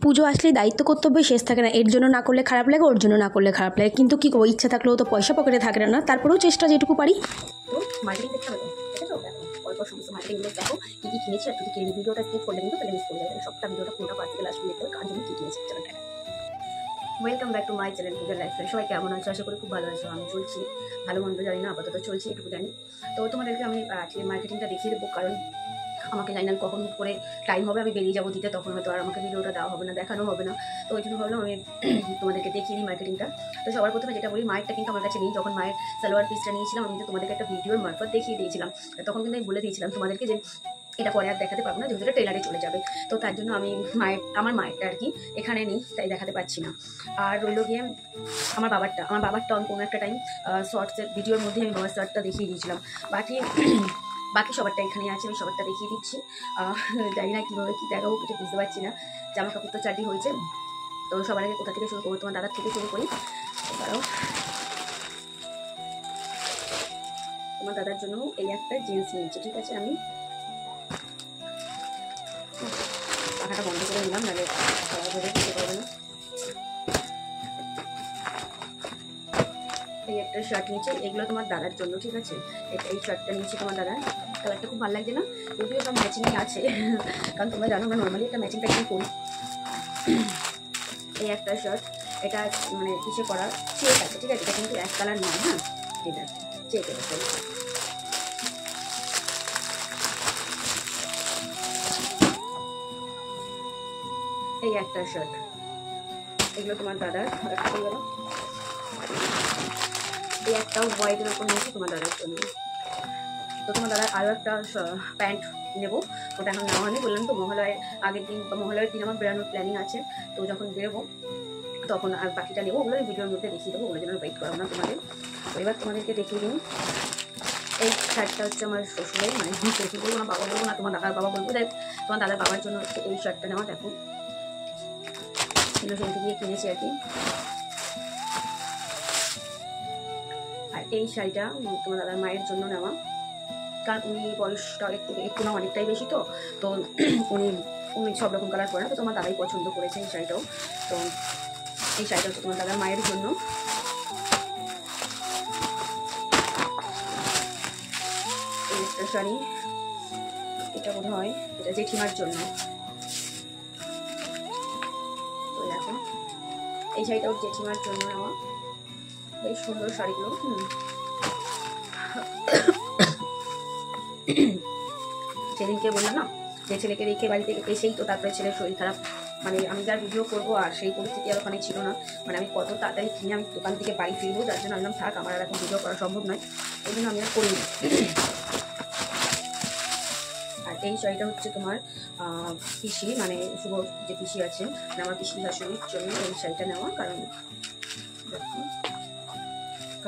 পুজো আসলে দায়িত্ব কর্তব্য শেষ থাকে না, এর জন্য না করলে খারাপ লাগে, ওর জন্য না করলে খারাপ লাগে, কিন্তু কি করবো, ইচ্ছা থাকলেও তো পয়সা পকেটে থাকে না, তারপরেও চেষ্টা যেটুকু পারি। তো মার্কেটিং দেখতে হবে, ঠিক আছে? দেখো অল্প সমস্ত মার্কেটিং দেখো কী কী কিনেছি, আর তুমি কিনে ভিডিওটা স্কিপ করলে কিন্তু তাহলে মিস করে যাবে, সবটা ভিডিওটা পুরোটা পার্ট থেকে লাস্ট দেখতে হবে কার জন্য কী কিনেছি। চলো tata. Welcome back to my channel পূজার লাইফস্টাইল। সবাই কেমন আছো? আশা করি খুব ভালো আছো। আমি চলছি, ভালো মন্দ জানি না, আপাতত চলছি, এটুকু জানি। তো তোমাদেরকে আমি আজকে মার্কেটিংটা দেখিয়ে দেবো, কারণ আমাকে জানি না কখন করে টাইম হবে, আমি বেরিয়ে যাবো দিতে, তখন হয়তো আর আমাকে ভিডিওটা দেওয়া হবে না, দেখানো হবে না। তো ওই জন্য ভাবলাম আমি তোমাদেরকে দেখিয়ে দিই মার্কেটিংটা। তো সবার প্রথমে যেটা বলি, মায়েরটা কিন্তু আমার কাছে নেই। যখন মায়ের সালোয়ার পিসটা নিয়েছিলাম, আমি কিন্তু তোমাদেরকে একটা ভিডিওর মারফত দেখিয়ে দিয়েছিলাম। তখন কিন্তু আমি বলে দিয়েছিলাম তোমাদেরকে যে এটা পরে আর দেখাতে পারবো না, যেহেতু এটা ট্রেলারে চলে যাবে। তো তার জন্য আমি আমার মায়েরটা আর কি এখানে নেই, তাই দেখাতে পারছি না। আর রইল গিয়ে আমার বাবারটা আমি কোনো একটা টাইম শর্টসের ভিডিওর মধ্যে আমি বাবার শর্টটা দেখিয়ে দিয়েছিলাম। বাকি সবারটা এখানে আছে, আমি সবারটা দেখিয়ে দিচ্ছি। জানি না কীভাবে কী দেখাবো, কিছু বুঝতে পারছি না। জামা কাপড় তো চারটি হয়েছে, তো সবার আগে কোথা থেকে শুরু করবো? তোমার দাদার থেকে শুরু করি। কারণ তোমার দাদার জন্য এই একটা জিন্স নিয়েছি, ঠিক আছে? আমি পাখাটা বন্ধ করে নিলাম, নাহলে সবাই ধরে দিতে পারবে না। এই একটা শার্ট নিয়েছি, এগুলো তোমার দাদার জন্য, ঠিক আছে? এই শার্টটা নিয়েছি তোমার দাদার, কালারটা খুব ভালো লাগছে না? যদিও সব ম্যাচিংই আছে, কারণ তোমরা জানো আমরা নর্মালি একটা ম্যাচিং প্যাকিং করি। এই একটা শার্ট, এটা মানে কিসে করা চেক আছে, ঠিক আছে? এটা কিন্তু এক কালার নয়, হ্যাঁ, এটা চেক আছে। এই একটা শার্ট, এগুলো তোমার দাদার। এই একটাও হোয়াইটের ওপর নিয়েছি তোমার দাদার জন্য। তো তোমার দাদার আরও একটা প্যান্ট নেবো, ওটা এখন নেওয়া হয়নি। বললাম তো মহালয়ের আগের দিন বা মহালয়ের দিন আমার বেরোনোর প্ল্যানিং আছে, তো যখন বেরোবো তখন আর বাকিটা নেবো, ওগুলো ভিডিওর মধ্যে দেখিয়ে দেবো, ওগুলো জন্য ওয়েট করো না তোমাদের। তো এবার তোমাদেরকে দেখিয়ে দিন। এই শার্টটা হচ্ছে আমার শ্বশুরের, মানে শ্বশুর বলবো না, বাবা বলবো না, তোমার দাদার বাবা বলবো। দেখ তোমার দাদার বাবার জন্য হচ্ছে এই শার্টটা নেওয়া। দেখো ইনোসেন্ট দিয়ে কিনেছি আর কি। আর এই শাড়িটা তোমার দাদার মায়ের জন্য নেওয়া, কারণ উনি বয়সটা একটু না অনেকটাই বেশি, তো উনি সব রকম কালার করে না, তো তোমার দাদাই পছন্দ করেছে এই শাড়িটাও। তো এই শাড়িটা হচ্ছে তোমার দাদার মায়ের জন্য। এই একটা শাড়ি, এটা বোধ হয় এটা জেঠিমার জন্য। তো দেখো এই শাড়িটাও জেঠিমার জন্য নেওয়া, বেশ সুন্দর শাড়িগুলো। সেদিনকে বললাম না যে ছেলেকে রেখে বাড়িতে এসেই তো তারপরে ছেলের শরীর খারাপ, মানে আমি যার ভিডিও করবো আর সেই পরিস্থিতি আর ওখানে ছিল না, মানে আমি কত তাড়াতাড়ি কিনে আমি দোকান থেকে বাড়ি ফিরবো, যার জন্য আমি থাক, আমার আর এখন ভিডিও করা সম্ভব নয়, ওই জন্য আমি আর করিনি। আর এই শাড়িটা হচ্ছে তোমার পিসি, মানে শুভ যে পিসি আছে, মানে আমার পিসি শাশুড়ির জন্য এই শাড়িটা নেওয়া। কারণ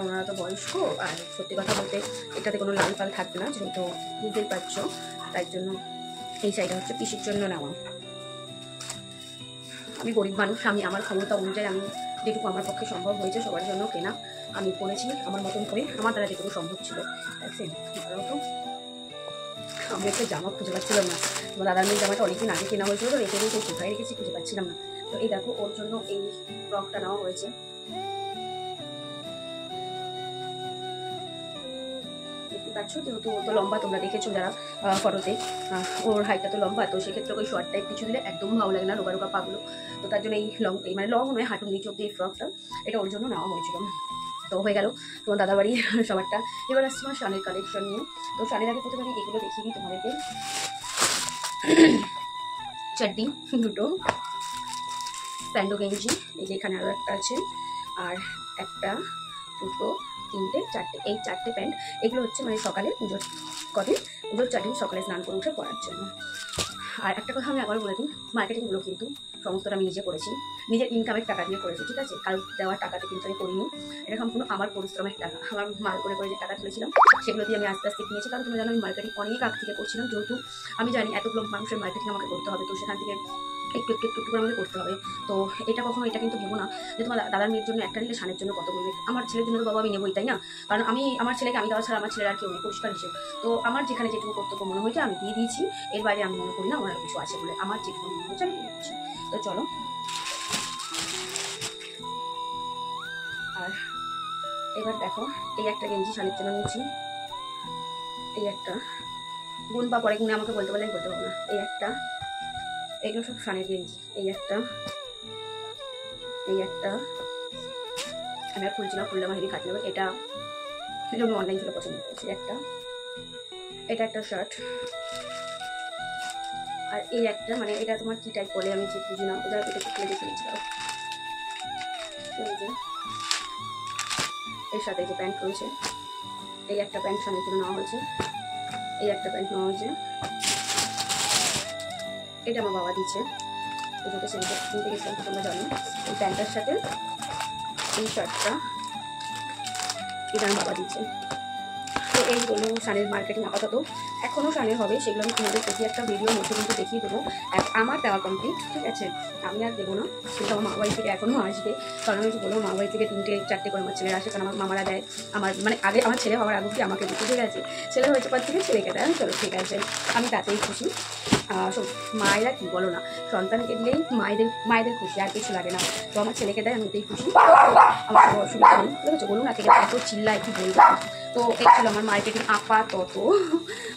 ওনারা তো বয়স্ক, আর সত্যি কথা বলতে এটাতে কোনো লাল ফাল থাকবে না, যেহেতু বুঝতেই পারছো, তাই জন্য এই শাড়িটা হচ্ছে পিসির জন্য নেওয়া। আমি গরিব মানুষ, আমি আমার ক্ষমতা অনুযায়ী আমি যেটুকু আমার পক্ষে সম্ভব হয়েছে সবার জন্য কেনা আমি করেছি আমার মতন করে, আমার দ্বারা যেটুকু সম্ভব ছিল। তো আমি একটা জামা খুঁজে পাচ্ছিলাম না, তোমার দাদার মেয়ের জামাটা অনেকদিন আগে কেনা হয়েছিল, তো রেখে দিয়ে কোথায় রেখেছি খুঁজে পাচ্ছিলাম না। তো এই দেখো ওর জন্য এই ফ্রকটা নেওয়া হয়েছে। পাচ্ছ, যেহেতু ও তো লম্বা, তোমরা দেখেছো যারা ফটোতে, ওর হাইটটা তো লম্বা, তো সেক্ষেত্রে ওই শর্ট টাইপ কিছু দিলে একদম ভালো লাগে না, রোগা রোগা পাগুলো। তো তার জন্য এই মানে লং নয়, হাঁটুর নিচে অব্দি এই ফ্রকটা, এটা ওর জন্য নেওয়া হয়েছিল। তো হয়ে গেল তোমার দাদাবাড়ি সবারটা। এবার আসছে আমার শানের কালেকশন নিয়ে। তো শানের আগে প্রথমে আমি এগুলো দেখিয়ে দিই তোমাদেরকে। চাড্ডি দুটো, স্যান্ডো গেঞ্জি, এই যে এখানে আরও একটা আছে, আর একটা, দুটো, তিনটে, চারটে, এই চারটে প্যান্ট। এগুলো হচ্ছে মানে সকালে পুজোর পুজোর 4 দিন সকালে স্নান করে উঠে পরার জন্য। আর একটা কথা আমি আবার বলে দিই, মার্কেটিংগুলো কিন্তু সমস্তটা আমি নিজে করেছি, নিজের ইনকামের টাকা দিয়ে করেছি, ঠিক আছে? কারণ দেওয়ার টাকাতে কিন্তু আমি করিনি, এটা সম্পূর্ণ আমার পরিশ্রমের টাকা, আমার মাল করে যে টাকা তুলেছিলাম সেগুলো দিয়ে আমি আস্তে আস্তে কিনেছি। কারণ তুমি জানো আমি মার্কেটিং অনেক আগ থেকে করছিলাম, যেহেতু আমি জানি এতগুলো মানুষের মার্কেটিং আমাকে করতে হবে, তো সেখান থেকে একটু একটু একটু করে আমাকে করতে হবে। তো এটা কখনো এটা কিন্তু ভেবো না যে তোমার দাদার মেয়ের জন্য একটা নিলে শানের জন্য কত বলবে। আমার ছেলের জন্য তো বাবা আমি নেবই, তাই না? কারণ আমি আমার ছেলেকে আমি দেওয়া ছাড়া আমার ছেলের আর কেউ নেই, পরিষ্কার হিসেবে। তো আমার যেখানে যেটুকু কর্তব্য মনে হয়েছে আমি দিয়ে দিয়েছি, এর বাইরে আমি মনে করি না আমার কিছু আছে বলে। আমার যেটুকু মনে হয়েছে আমি দিয়ে দিচ্ছি। তো চলো, আর এবার দেখো, এই একটা গেঞ্জি শানের জন্য নিয়েছি, এই একটা গুণ বা পরে গুণে আমাকে বলতে পারলে বলতে পারবো না। এই একটা, এগুলো সব শানের গেঞ্জি। এই একটা, এই একটা আমি আর খুলছি না, খুললে আমার হেভি খাটে নেবে। এটা আমি অনলাইন থেকে পছন্দ করেছি একটা, এটা একটা শার্ট। আর এই একটা, মানে এটা তোমার কি টাইপ বলে আমি ঠিক বুঝি না, এটা এটা খুলে দেখে নিচ্ছি। এই যে এর সাথে যে প্যান্ট রয়েছে, এই একটা প্যান্ট শানের জন্য নেওয়া হয়েছে, এই একটা প্যান্ট নেওয়া হয়েছে, এটা আমার বাবা দিচ্ছে। তো যেটা সেটা কিনতে গেছিলাম তোমরা জানো। এই প্যান্টটার সাথে এই শার্টটা এটা আমার বাবা দিচ্ছে। তো এইগুলো শানের মার্কেটিং আপাতত এখনও শানের হবে, সেগুলো আমি তোমাদের প্রতি একটা ভিডিওর মধ্যে কিন্তু দেখিয়ে দেবো। আমার দেওয়া কমপ্লিট, ঠিক আছে? আমি আর দেবো না, সেটা আমার মা বাড়ি থেকে এখনও আসবে। কারণ আমি বলবো মা বাড়ি থেকে 3-4টে করে আমার ছেলের আসে, কারণ আমার মামারা দেয়। আমার মানে আগে আমার ছেলে হওয়ার আগে কি আমাকে দিতে, ঠিক আছে? ছেলে হয়েছে পর থেকে ছেলেকে দেয়। চলো ঠিক আছে, আমি তাতেই খুশি। মায়েরা কি বলো না, সন্তানকে দিলেই মায়েদের খুশি, আর কিছু লাগে না। তো আমার ছেলেকে দেয়, আমি ওতেই খুশি। আমার কোনো অসুবিধা নেই, বুঝেছো? বলুন না, থেকে এত চিল্লায় কি বলবো। তো এই ছিল আমার মার্কেটিং আপাতত।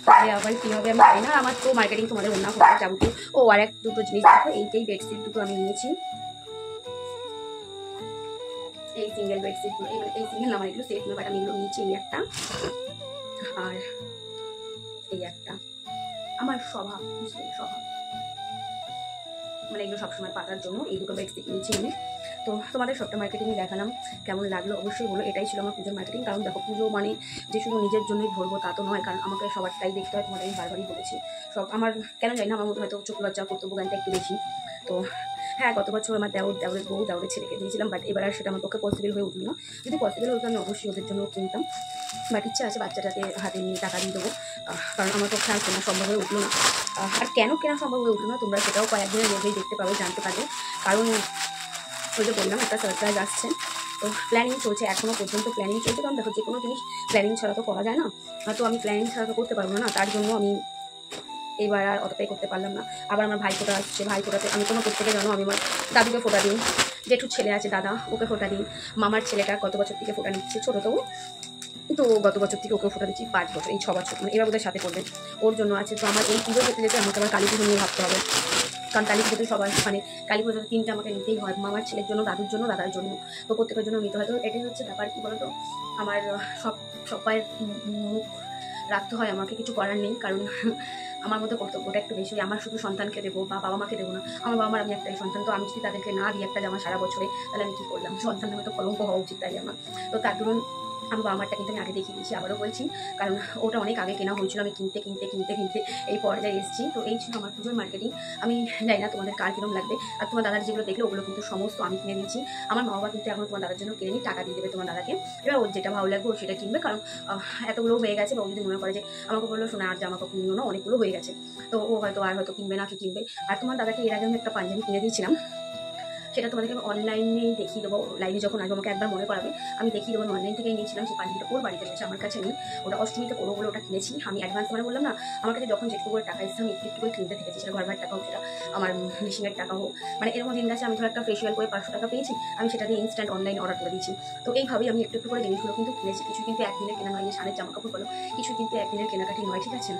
পরে আবার কী হবে আমি জানি না। আমার তো মার্কেটিং তোমাদের অন্য কোথাও যাবতীয়। ও আর এক দুটো জিনিস দেখো, এইটাই বেডশিট দুটো আমি নিয়েছি। এই সিঙ্গেল বেডশিটগুলো, এই সিঙ্গেল আমার এগুলো সেট নয়, বাট আমি এগুলো নিয়েছি। এই একটা আর এই একটা। আমার স্বভাব, স্বভাব মানে এগুলো সবসময় পাতার জন্য এই দুটো বেডশিট নিয়েছি আমি। তো তোমাদের সবটা মার্কেটিংয়ে দেখালাম, কেমন লাগলো অবশ্যই বলো। এটাই ছিল আমার পুজোর মার্কেটিং। কারণ দেখো, পুজো মানে যে শুধু নিজের জন্যই ধরবো তা তো নয়, কারণ আমাকে সবারটাই দেখতে হয়। তোমাদের আমি বারবারই বলেছি, সব আমার কেন জানি না, আমার মধ্যে হয়তো চোখ লজ্জা কর্তব্য জ্ঞানটা একটু বেশি। তো হ্যাঁ, গত বছর আমার দেওরের বউ দেওরের ছেলেকে দিয়েছিলাম, বাট এবার আর সেটা আমার পক্ষে পসিবল হয়ে উঠলো না। যদি পসিবল হতো আমি অবশ্যই ওদের জন্য কিনতাম, বাট ইচ্ছা আছে বাচ্চাটাকে হাতে নিয়ে টাকা দিয়ে দেবো। কারণ আমার পক্ষে আর কেনা সম্ভব হয়ে উঠলো না। আর কেন কেনা সম্ভব হয়ে উঠলো না তোমরা সেটাও কয়েকদিনের মধ্যেই দেখতে পাবে, জানতে পারবে। কারণ ওই যে বললাম একটা সারপ্রাইজ আসছে। তো প্ল্যানিং চলছে, এখনও পর্যন্ত প্ল্যানিং চলছে। কারণ দেখো, যে কোনো জিনিস প্ল্যানিং ছাড়া তো করা যায় না। তো আমি প্ল্যানিং ছাড়া তো করতে পারবো না, তার জন্য আমি এইবার আর অতটাই করতে পারলাম না। আবার আমার ভাইফোঁটা আসছে, ভাইফোঁটাতে আমি কোনো প্রত্যেকে জানো আমি আমার দাদুকে ফোঁটা দিই, জেঠুর ছেলে আছে দাদা, ওকে ফোঁটা দিই। মামার ছেলেটা গত বছর থেকে ফোঁটা নিচ্ছে, ছোটো তো, তো গত বছর থেকে ওকে ফোঁটা দিচ্ছি 5 বছর, এই 6 বছর, মানে এবার ওদের সাথে করবে, ওর জন্য আছে। তো আমার এই পুজো যেতে যেতে আমাকে আবার কালী পুজো নিয়ে ভাবতে হবে। কারণ কালী পুজোতে সবাই মানে কালী পুজোতে 3টে আমাকে নিতেই হয়, মামার ছেলের জন্য, দাদুর জন্য, দাদার জন্য। তো প্রত্যেকের জন্য নিতে হয়। তো এটাই হচ্ছে ব্যাপার, কী বলতো, আমার সবাই মুখ রাখতে হয়, আমাকে কিছু করার নেই। কারণ আমার মধ্যে কর্তব্যটা একটু বেশি। আমার শুধু সন্তানকে দেবো বা বাবা মাকে দেবো না, আমার বাবা মার আমি একটাই সন্তান। তো আমি যদি তাদেরকে না দিই একটা জামা সারা বছরে, তাহলে আমি কী করলাম? সন্তান নামে তো কলঙ্ক হওয়া উচিত, তাই আমার। তো তার দরুন আমার বাবা মারটা কিন্তু আমি আগে দেখিয়ে দিয়েছি, আবারও বলছি, কারণ ওটা অনেক আগে কেনা হয়েছিল। আমি কিনতে কিনতে কিনতে কিনতে এই পর্যায়ে এসেছি। তো এই ছিল আমার পুজোর মার্কেটিং। আমি জানি না তোমাদের কার কিরম লাগবে। আর তোমার দাদার যেগুলো দেখলে ওগুলো কিন্তু সমস্ত আমি কিনে দিয়েছি। আমার মা বাবা কিন্তু এখন তোমার দাদার জন্য কিনে নিই, টাকা দিয়ে দেবে তোমার দাদাকে। এবার ওর যেটা ভালো লাগবে ও সেটা কিনবে, কারণ এতগুলো হয়ে গেছে। বা ও যদি মনে করে যে আমাকে বললো শোনা আর জামা কাপড় নিও না, অনেকগুলো হয়ে গেছে, তো ও হয়তো কিনবে না, কি কিনবে। আর তোমার দাদাকে এর আগে আমি একটা পাঞ্জাবি কিনে দিয়েছিলাম, সেটা তোমাদেরকে আমি অনলাইনেই দেখিয়ে দেবো। লাইভে যখন আসবো আমাকে একবার মনে করাবে, আমি দেখিয়ে দেবো। অনলাইন থেকেই নিয়েছিলাম, সেই পাঞ্জাবিটা ওর বাড়িতে রয়েছে, আমার কাছে নেই। ওটা অষ্টমীতে করবো বলে ওটা কিনেছি আমি অ্যাডভান্স। মানে বললাম না, আমার কাছে যখন যেটুকু করে টাকা এসেছে আমি একটু করে কিনতে থেকেছি। সেটা ঘর ভাড়ার টাকা হোক, সেটা আমার মেশিনের টাকা হোক, মানে এরকম দিন গেছে আমি ধরো একটা ফেশিয়াল করে 500 টাকা পেয়েছি, আমি সেটা দিয়ে ইনস্ট্যান্ট অনলাইন অর্ডার করে দিয়েছি। তো এইভাবেই আমি একটু করে জিনিসগুলো কিন্তু কিনেছি। কিছু কিন্তু একদিনের কেনা নয়, যে শাড়ির জামা কাপড় বলো, কিছু কিন্তু একদিনের কেনাকাটি নয়, ঠিক আছে?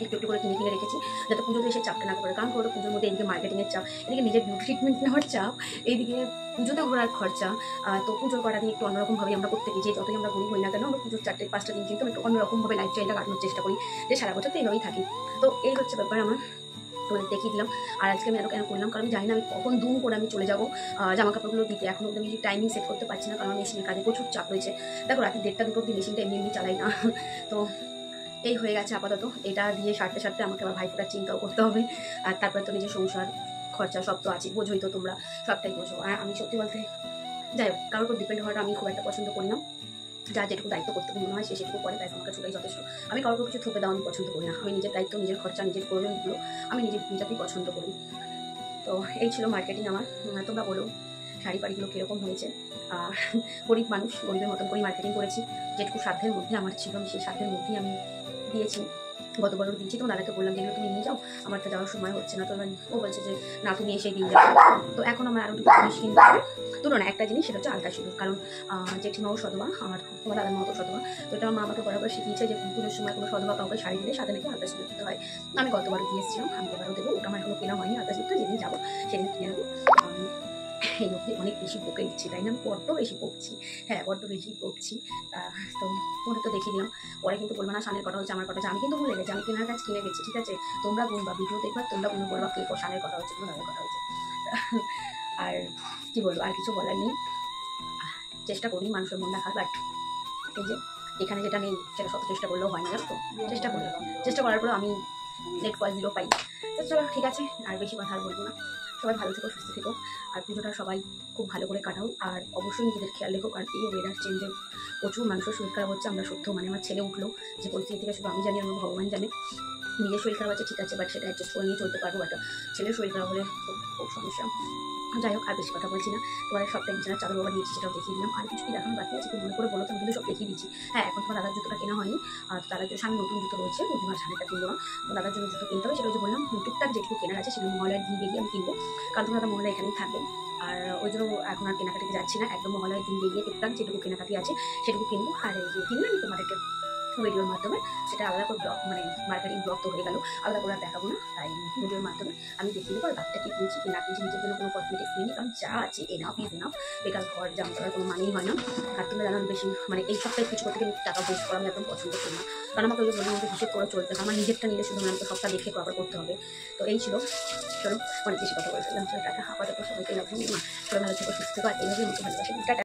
একটু করে কিনে রেখেছি, যাতে পুজোতে এসে চাপটা না করে। কারণ পুরো পুজোর মধ্যে এদিকে মার্কেটিংয়ের চাপ, এদিকে নিজের বিউটি ট্রিটমেন্ট নেওয়ার চাপ, এইদিকে পুজোতে ঘোরার খরচা। তো পুজোর কটা দিন একটু অন্যরকমভাবে আমরা করতে গিয়ে, যতই আমরা গরিব হই না কেন, আমরা পুজোর 4-5টা দিন কিন্তু একটু অন্যরকমভাবে লাইফস্টাইলটা কাটানোর চেষ্টা করি, যে সারা বছর তো এইভাবেই থাকি। তো এই হচ্ছে ব্যাপার আমার, তোমাদের দেখিয়ে দিলাম। আর আজকে আমি এত কেন করলাম, কারণ আমি জানি না আমি কখন দুম করে আমি চলে যাবো জামা কাপড়গুলো দিতে। এখন অব্দি আমি টাইমিং সেট করতে পারছি না, কারণ মেশিনের কাজে প্রচুর চাপ রয়েছে। দেখো, রাতে 1:30-2 অব্দি মেশিনটা এমনি চালাই না। তো এই হয়ে গেছে আপাতত। এটা দিয়ে সারতে সারতে আমাকে আবার ভাইফোঁটার চিন্তাও করতে হবে। আর তারপরে তো নিজের সংসার খরচা সব তো আছে, বোঝোই তো তোমরা, সবটাই বোঝো। আর আমি সত্যি বলতে, যাই হোক, কারোর উপর ডিপেন্ড হওয়াটা আমি খুব একটা পছন্দ করি না। যার যেটুকু দায়িত্ব করতে মনে হয় সেটুকু পরে, তাই আমার কাছে ওটাই যথেষ্ট। আমি কারোর কিছু থুপে দেওয়া আমি পছন্দ করি না। আমি নিজের দায়িত্ব, নিজের খরচা, নিজের প্রয়োজনগুলো আমি নিজের মেটাতেই পছন্দ করি। তো এই ছিল মার্কেটিং আমার। তোমরা বলো শাড়ি পাড়িগুলো কীরকম হয়েছে। গরিব মানুষ, গরিবের মতন করেই মার্কেটিং করেছি, যেটুকু সাধ্যের মধ্যে আমার ছিল আমি সেই সাধ্যের মধ্যেই আমি দিয়েছি। গতবারও দিয়েছি, তো দাদাকে বললাম যেগুলো তুমি নিয়ে যাও, আমার তো যাওয়ার সময় হচ্ছে না। তো ও বলছে যে না তুমি এসেই দিয়ে যাও। তো এখন আমার আরও দুটো জিনিস কিনতে হবে, দুটো না একটা জিনিস, সেটা হচ্ছে আলতা সিঁদুর। কারণ জেঠিমাও সধবা, আমার তোমার দাদার মতো সধবা। তো এটা আমার মা আমাকে বরাবর শিখিয়েছে যে পুজোর সময় কোনো সধবা কাউকে শাড়ি দিলে সাথে নাকি আলতা সিঁদুর দিতে হয়। আমি গতবারও দিয়ে এসেছিলাম, আমি এবারও দেবো। ওটা আমার এখনো কেনা হয়নি, আলতা সিঁদুরটা যেদিন যাবো সেদিন কিনে নেবো। এই অবধি অনেক বেশি বকে দিচ্ছি, তাই না? আমি বড্ড বেশি বকছি, হ্যাঁ বড্ড বেশি বকছি। তো তোমাদের তো দেখিয়ে দিলাম, পরে কিন্তু বলবো না শানের কথা হচ্ছে আমার কথা হচ্ছে। আমি কিন্তু ভুলে গেছি, আমি কেনার কাজ কিনে গেছি, ঠিক আছে? তোমরা গুনবা, ভিডিও দেখবা, তোমরা কোনো বলবা কে শানের কথা হচ্ছে, কোনো দাদার কথা হচ্ছে। আর কি বলবো, আর কিছু বলার নেই। চেষ্টা করি মানুষের মন রাখার, বাট এই যে এখানে যেটা নেই সেটা শত চেষ্টা করলেও হয় না, জানো তো? চেষ্টা করার পরেও আমি নেট কল 0 পাই। তো চলো ঠিক আছে, আর বেশি কথা আর বলবো না। সবাই ভালো থেকো, সুস্থ থেকো, আর পুজোটা সবাই খুব ভালো করে কাটাও। আর অবশ্যই নিজেদের খেয়াল রেখো, কারণ এই ওয়েদার চেঞ্জে প্রচুর মানুষের শরীর খারাপ হচ্ছে। আমরা সত্য মানে আমার ছেলে উঠলো যে পরিস্থিতি থেকে, শুধু আমি জানি, আমার ভগবান জানে। নিজের শরীর খারাপ আছে ঠিক আছে, বাট সেটা অ্যাডজাস্ট করে নিয়ে চলতে পারবো, বাট ছেলের শরীর খারাপ হলে খুব সমস্যা। যাই হোক, আর বেশি কথা বলছি না। তোমাদের সব টেনশনের চাদর বাবা দিয়েছি, সেটাও দেখিয়ে দিলাম। আর কিছু কি দেখানো বাকি আছে, মনে করে বলো তো, আমি কিন্তু সব দেখিয়ে দিচ্ছি। হ্যাঁ, এখন তোমার দাদার জুতোটা কেনা হয়নি, আর দাদার জন্য সামনে নতুন জুতো রয়েছে, নতুন সামনেটা কিনবো না। তো দাদার জন্য জুতো কিনতে হবে, সেটা হচ্ছে বললাম টুকটাক যেটুকু কেনার আছে সেগুলো মহালয়ার দিন বেরিয়ে আমি কিনবো, কারণ তোমার দাদা মহালয়া এখানেই থাকবে। আর ওই জন্য এখন আর কেনাকাটিতে যাচ্ছি না, একদম মহালয়ার দিন বেরিয়ে টুকটাক যেটুকু কেনাকাটি আছে সেটুকু কিনবো। আর এই যে কিনলে আমি তোমাদেরকে ভিডিওর মাধ্যমে সেটা আলাদা করে ব্লগ, মানে মার্কেটিং ব্লগ তো হয়ে গেল, আলাদা করে দেখাবো না। তাই ভিডিওর মাধ্যমে আমি দেখিয়ে দেবো আর বাকিটা কি কিনছি কি না কিনছি। নিজের জন্য কোনো কসমেটিক্স নিই, কারণ যা আছে এনাফ ইজ এনাফ। বেকার ঘর জাম করার কোনো মানেই হয় না। আর তোমরা জানো বেশি মানে এই সপ্তাহে কিছু করতে গেলে টাকা ওয়েস্ট করা আমি একদম পছন্দ করি না, কারণ আমাকে ওই বলে আমাকে হিসেব করে চলতে হবে। আমার নিজেরটা নিলে শুধু আমাকে সবটা দেখে কভার করতে হবে। তো এই ছিল, চলো অনেক বেশি কথা বলে ফেললাম। চলো টাটা, আপাতত সবাইকে রাখুন, সবাই ভালো থেকো, সুস্থ থেকো, আর এইভাবে মতো ভালোবাসি। টাটা।